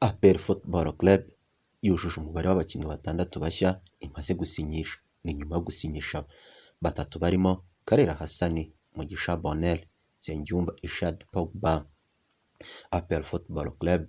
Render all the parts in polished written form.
APR Football Club yujuje umubare w'abakinnyi batandatu bashya imaze gusinyisha. Ni nyuma yo gusinyisha batatu barimo Karera Hassan, Mugisha Bonheur, Nsengiyumva Ishad Pogba. APR Football Club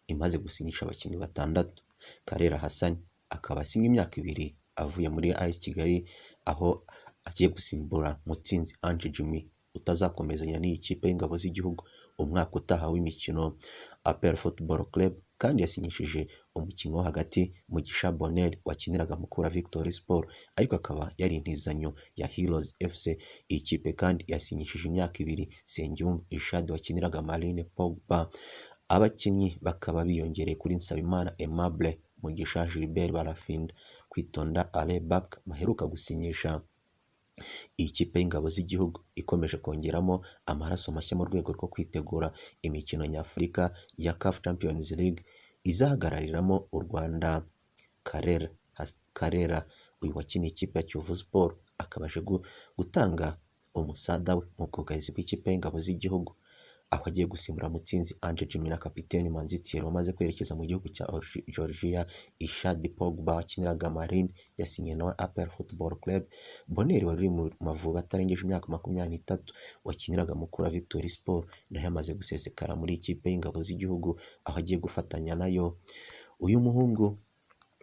imaze gusinyisha abakinnyi batandatu. Karera Hassan akaba asinya imyaka 2 avuye muri AS Kigali, aho agiye gusimbura Mutsinzi Ange Jimmy utazakomezanya n'iyi kipe y'ingabo z'igihugu umwaka utaha w'imikino. APR Football Club kandi yasinyishije umukinnyi wo hagati Mugisha Bonheur wakiniraga Mukura Victory Sport, ariko akaba yari intizanyo ya Heroes FC. Iyi kipe kandi yasinyishije imyaka 2 Nsengiyumva Ishad wakiniraga Marine Pogba. Abakinnyi bakaba biyongereye kuri Nsabimana Aimable, Mugisha Gilbert Barafinda, Kwitonda Alain Bak baheruka gusinyisha. Iyi kipe y'ingabo z'igihugu ikomeje kongeramo amaraso mashya mu rwego rwo kwitegura imikino nyafurika ya CAF Champions League izahagarariramo u Rwanda. Karera uyu wakiniye ikipe ya Kiyovu Sport akabaje gutanga umusada we mu bwugarizi bw'ikipe y'ingabo z'igihugu, aho agiye gusimbura Mutsinzi Ange Jimmy na kapiteni Manzi Thierry wamaze kwerekeza mu gihugu cya Georgia. Ishad Pogba wakiniraga Marine yasinye nawe APR Football Club. Bonheur wari mu Mavubi atarengeje imyaka 23 wakiniraga Mukura Victory Sport naho yamaze gusesekara muri ikipe y'ingabo z'igihugu, aho agiye gufatanya nayo. Uyu muhungu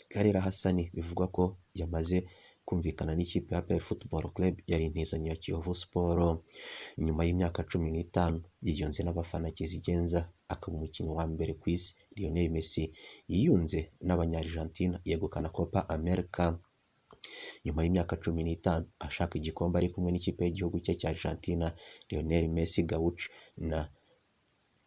Karera Hassan bivugwa ko yamaze kumvikana n'ikipe ya APR Football Club yari intizanyo ya Kiyovu Sport. Nyuma y'imyaka 15 yiyunze n'abafana kizigenza, akaba umukinnyi wa mbere ku isi Lionel Messi yiyunze n'abanya-Argentina yegukana Copa America. Nyuma y'imyaka 15 ashaka igikombe ari kumwe n'ikipe y'igihugu cye cya Argentina, Lionel Messi Gaucho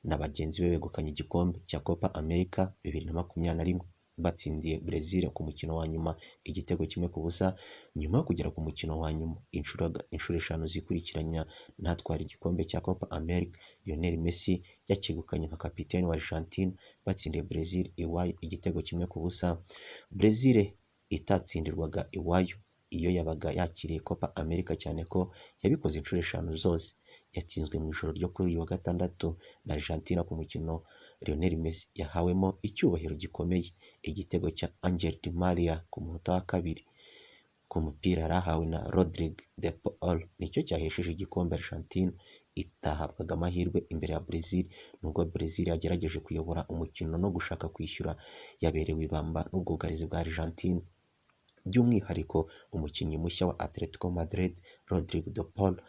na bagenzi be begukanye igikombe cya Copa America 2021 batsindiye Brazil ku mukino wa nyuma igitego 1-0. Nyuma yo kugera ku mukino wa nyuma inshuro 5 zikurikiranya ntatwara igikombe cya Copa America, Lionel Messi yakegukanye nka kapiteni wa Argentina batsindiye Brazil iwayo igitego 1-0. Brazil itatsindirwaga iwayo iyo yabaga yakiriye Copa America, cyane ko yabikoze inshuro 5 zose. Yatsinzwe mu ijoro ryo kuri uyu wa gatandatu na Argentina ku mukino Lionel Messi yahawemo icyubahiro gikomeye. Igitego cya Angel Di Maria ku munota wa 2 ku mupira yarahawe na Rodrigue de Paul nicyo cyahesheje igikombe Argentina itahabwaga amahirwe imbere ya Brazil. Nubwo Brazil yagerageje kuyobora umukino no gushaka kwishyura, yaberewe ibamba n'ubwugarizi bwa Argentina, by'umwihariko umukinnyi mushya wa Atletico Madrid Rodrigue de Paul.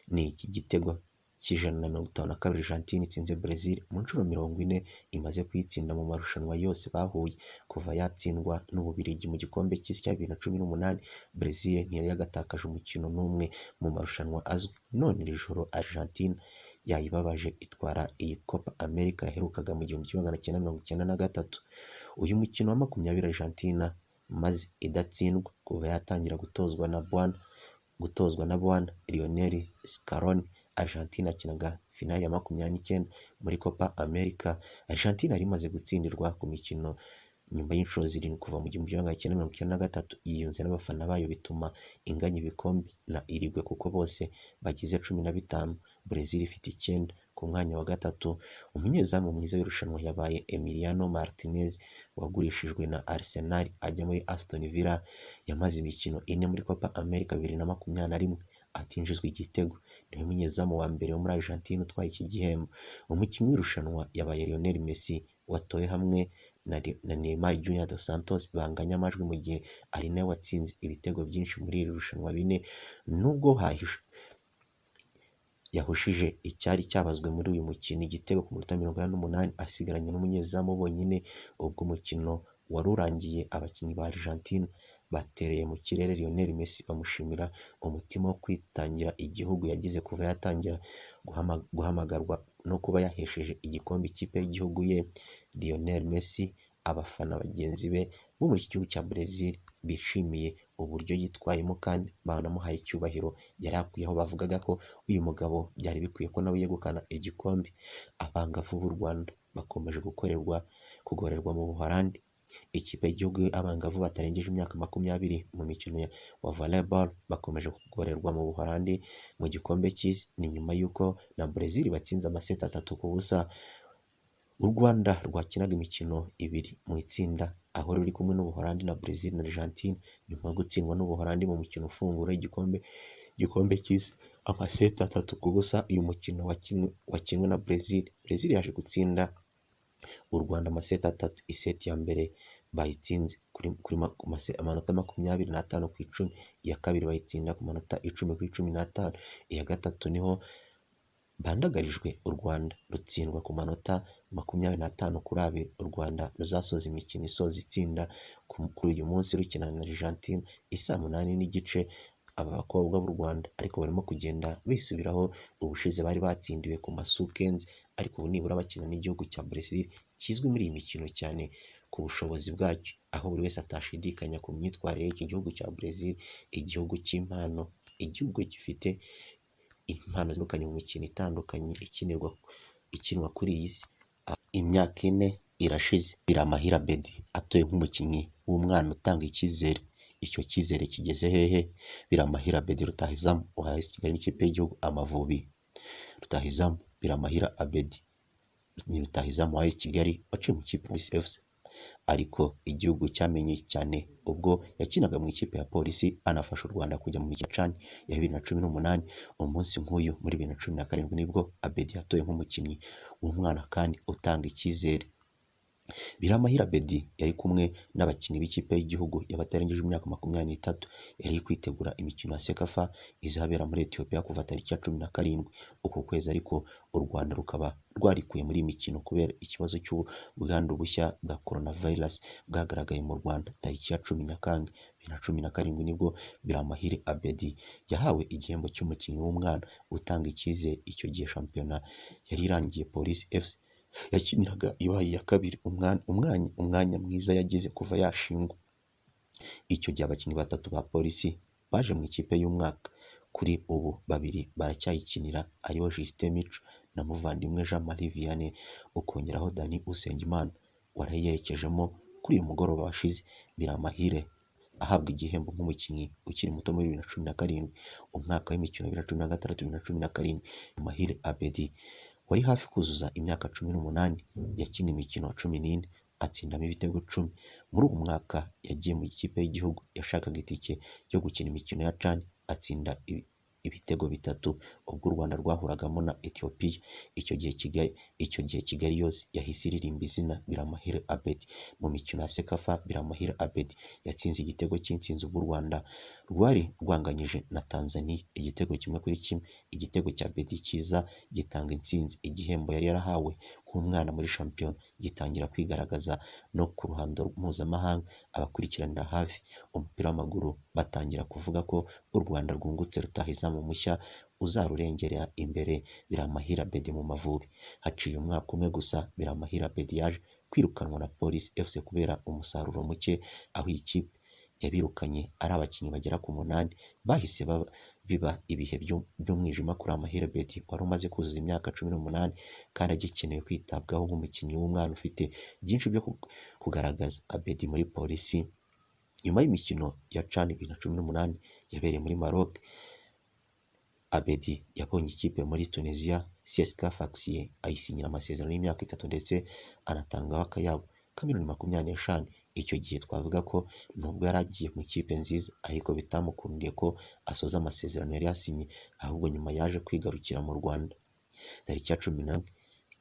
Ni iki gitego cy'152 Argentina itsinze Brazil mu nshuro 40 imaze kwitsinda mu marushanwa yose bahuye kuva yatsindwa n'Ububiligi mu gikombe cy'isi cya 2018. Brazil ntiyari yagatakaje umukino n'umwe mu marushanwa azwi. None iri joro Argentina yayibabaje itwara iyi Copa America yaherukaga mu 1993. Uyu mukino wa 20 Argentina maze idatsindwa kuva yatangira gutozwa na Bwana Lionel Scaloni. Argentina akinaga finale ya 29 muri Copa America. Argentina yari imaze gutsindirwa ku mikino nyuma y'inshuro 7 kuva mu 1993. Yiyunze n'abafana bayo bituma inganya ibikombe na Uruguay kuko bose bagize 15. Brazil ifite 9 ku mwanya wa gatatu. Umunyezamu mwiza w'irushanwa yabaye Emiliano Martinez wagurishijwe na Arsenal ajya muri Aston Villa. Yamaze imikino 4 muri Copa America 2021 atinjizwa igitego. Niwe munyezamu wa mbere wo muri Argentina utwaye iki gihembo. Umukinnyi w'irushanwa yabaye Lionel Messi watoye hamwe na Neymar Junior dos Santos banganya amajwi, mu gihe ari nawe watsinze ibitego byinshi muri iri rushanwa 4. Nubwo yahushije icyari cyabazwe muri uyu mukino igitego ku minota 48 asigaranye n'umunyezamu bonyine. Ubwo umukino warurangiye abakinnyi ba Argentina batereye mu kirere Lionel Messi bamushimira umutima wo kwitangira igihugu yagize kuva yatangira guhamagarwa no kuba yahesheje igikombe ikipe y'igihugu ye. Lionel Messi, abafana bagenzi be bo muri gihugu cya Brazil bishimiye uburyo yitwayemo kandi banamuhaye icyubahiro yari akwiyeho. Bavugaga ko uyu mugabo byari bikwiye ko nawe yegukana igikombe. Abangavu b'u Rwanda bakomeje kugorerwa mu Buholandi. Ikipe y'igihugu abangavu batarengeje imyaka 20 mu mikino wa volleyball bakomeje kugorerwa mu Buholandi mu gikombe cy'isi. Ni nyuma y'uko na Brazil batsinze amaseti 3-0 U Rwanda rwakinaga imikino ibiri mu itsinda aho ruri kumwe n'Ubuholandi na Brazil na Argentine nyuma yo gutsindwa n'Ubuholandi mu mukino ufungura igikombe cy'isi amaseti 3-0. Uyu mukino wakinwe na Brazil yaje gutsinda u Rwanda amaseti 3. Iseti ya mbere bayitsinze kuri amanota 25/10, iya kabiri bayitsinda ku manota 10/15, iya gatatu niho bandagarijwe u Rwanda rutsindwa ku manota 25/20. U Rwanda ruzasoza imikino isoza itsinda kuri uyu munsi rukina na Argentine isaa 8:30. Aba bakobwa b'u Rwanda ariko barimo kugenda bisubiraho ubushize bari batsindiwe ku masukenzi, ariko ubu nibura bakina n'igihugu cya Brazil kizwi muri iyi mikino cyane ku bushobozi bwacyo, aho buri wese atashidikanya ku myitwarire y'iki gihugu cya Brazil, igihugu cy'impano, igihugu gifite impano zitandukanye mu mikino itandukanye ikinwa kuri iyi si. Imyaka 4 irashize Biramahire Abedy atoye nk'umukinnyi w'umwana utanga icyizere. Icyo cyizere kigeze hehe? Biramahire Abedy rutahizamu wa AS Kigali n'ikipe y'igihugu Amavubi. Rutahizamu Biramahire Abedy ni rutahizamu wa AS Kigali waciye mu ikipe Police FC, ariko igihugu cyamenye cyane ubwo yakinaga mu ikipe ya Polisi anafasha u Rwanda kujya mu mikino CHAN ya 2018. Umunsi nk'uyu muri 2017 nibwo Abedy yatoye nk'umukinnyi w'umwana kandi utanga icyizere. Biramahire Abedy yari kumwe n'abakinnyi b'ikipe y'igihugu y'abatarengeje imyaka 23, yari kwitegura imikino ya Sekafa izabera muri Ethiopia kuva tariki ya 17 uku kwezi, ariko u Rwanda rukaba rwarikuye muri imikino kubera ikibazo cy'ubwandu bushya bwa coronavirus bwagaragaye mu Rwanda. Tariki ya 10 Nyakanga 2017 nibwo Biramahire Abedy yahawe igihembo cy'umukinnyi w'umwana utanga icyizere. Icyo gihe shampiyona yari irangiye, Police FC yakiniraga ibaye iya kabiri, umwanya mwiza yagize kuva yashingwa. Icyo gihe abakinnyi 3 ba Polisi baje mu ikipe y'umwaka, kuri ubu 2 baracyayikinira aribo Justin Mico na Muvandimwe Jean Marie Vianney, ukongeraho Dani Usengimana warayerekejemo kuri uyu mugoroba washize. Biramahire ahabwa igihembo nk'umukinnyi ukiri muto muri 2017, umwaka w'imikino 2016-2017. Biramahire Abedy wari hafi kuzuza imyaka 18 yakina imikino 14 atsindamo ibitego 10. Muri uwo mwaka yagiye mu ikipe y'igihugu yashakaga itike yo gukina imikino ya CHAN atsinda ibitego 3 ubwo u Rwanda rwahuragamo na Ethiopia. Icyo gihe Kigali yose yahise iririmba izina Biramahire Abedy. Mu mikino ya Sekafa Biramahire Abedy yatsinze igitego cy'intsinzi ubwo u Rwanda rwari rwanganyije na Tanzania igitego 1-1. Igitego cya Abedy kiza gitanga intsinzi. Igihembo yari yarahawe nk'umwana muri shampiyona gitangira kwigaragaza no ku ruhando mpuzamahanga. Abakurikiranira hafi umupira w'amaguru batangira kuvuga ko u Rwanda rwungutse rutahizamu mushya uzarurengera imbere Biramahire Abedy mu Mavubi. Haciye umwaka umwe gusa Biramahire Abedy yaje kwirukanwa na Police FC kubera umusaruro muke, aho ikipe yabirukanye ari abakinnyi bagera ku 8. Bahise biba ibihe by'umwijima kuri Biramahire Abedy wari umaze kuzuza imyaka 18 kandi agikeneye kwitabwaho nk'umukinnyi w'umwana ufite byinshi byo kugaragaza. Abedy muri Polisi nyuma y'imikino ya CHAN 2018 yabereye muri Maroc, Abedy yabonye ikipe muri Tunisia CSKA Sfaxien ayisinyira amasezerano y'imyaka 3 ndetse anatangaho akayabo ka miliyoni 25. Icyo gihe twavuga ko nubwo yari agiye mu ikipe nziza ariko bitamukundiye ko asoza amasezerano yari yasinye, ahubwo nyuma yaje kwigarukira mu Rwanda. Tariki ya 10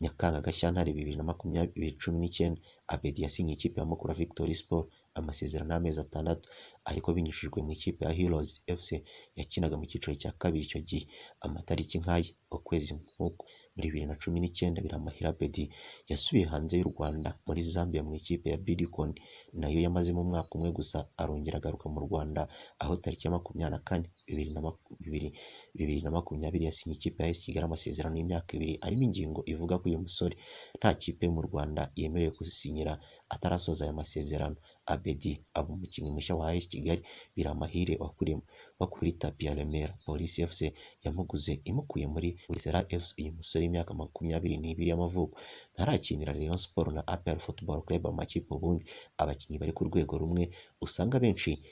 Nyakanga Gashyantare 2019 Abedy yasinye ikipe ya Mukura Victory Sport amasezerano y'amezi 6, ariko binyujijwe mu ikipe ya Heroes FC yakinaga mu cyiciro cya kabiri. Icyo gihe amatariki nk'aya ukwezi nk'uko muri 2019 Biramahire Abedy yasubiye hanze y'u Rwanda muri Zambia mu ikipe ya Bidikon, nayo yamaze mu mwaka umwe gusa arongera agaruka mu Rwanda, aho tariki ya 24 2020 yasinye ikipe ya AS Kigali amasezerano y'imyaka 2, arimo ingingo ivuga ko uyu musore nta kipe mu Rwanda yemerewe gusinyira atarasoza aya masezerano. Abedy aba umukinnyi mushya wa AS Kigali. Biramahire wakuriye tapi ya Remera Police FC yamuguze imukuye muri Bugesera FC. Uyu musore w'imyaka 22 y'amavuko ntarakinira Rayon Sport na APR Football Club, amakipe ubundi abakinnyi bari ku rwego rumwe usanga benshi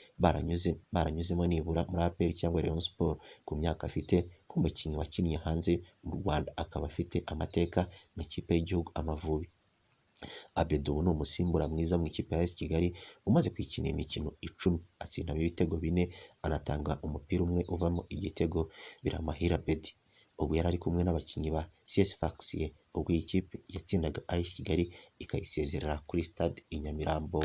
baranyuzemo nibura muri APR cyangwa Rayon Sport ku myaka afite. Nk'umukinnyi wakiniye hanze mu Rwanda akaba afite amateka mu ikipe y'igihugu Amavubi. Abedo ubu ni umusimbura mwiza mu ikipe ya AS Kigali umaze kwikina imikino 10 atsindamo ibitego 4 anatanga umupira umwe uvamo igitego Biramahire Abedi. Ubu yari ari kumwe n'abakinnyi ba CS Sfaxien ubwo iyi kipe yatsindaga AS Kigali ikayisezerera kuri stade i Nyamirambo.